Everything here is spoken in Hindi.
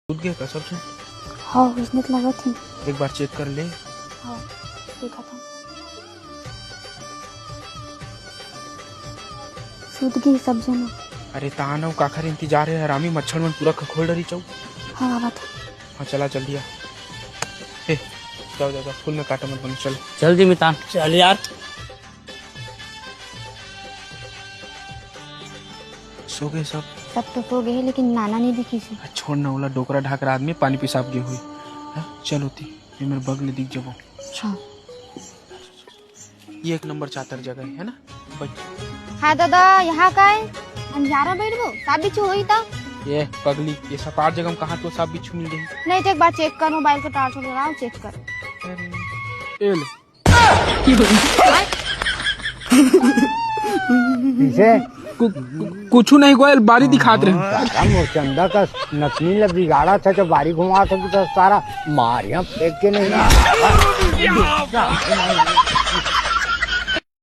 सूद गया कसम से। हाँ उसने तो लगा थी। एक बार चेक कर ले। हाँ देखा था। सूद गई सब जना। अरे तानव काखर इंतजार है हरामी मच्छर में पूरा खखोल डरी चाऊ। हाँ आवा था। हाँ चला जल्दी आ। ए जाओ जाओ फुल में काटा मत बनो चल। चल जी मितान चल यार। सो गए सब। सब तो सो गए लेकिन नाना नहीं दिखी से। छोड़ ना ओला डोकरा ढाकर आदमी पानी पिसाब गए हुई। चल होती ये मेरे बगल दिख जाओ। हाँ ये एक नंबर चातर जगह है ना। बैठ। हाँ दादा यहाँ का है अंजारा बैठबो साफ बिछू हुई था। ये पगली ये सपाट जगह में कहाँ तो साफ बिच्छू मिल गई। नहीं तो एक बार चेक कर मोबाइल का टार्च लगा रहा चेक कर। ए ले। पीछे कुछ नहीं गोयल बारी दिखात रहे। वो चंदा का नकली ला बिगाड़ा था जो बारी घुमा था तो सारा मारिया फेंक के नहीं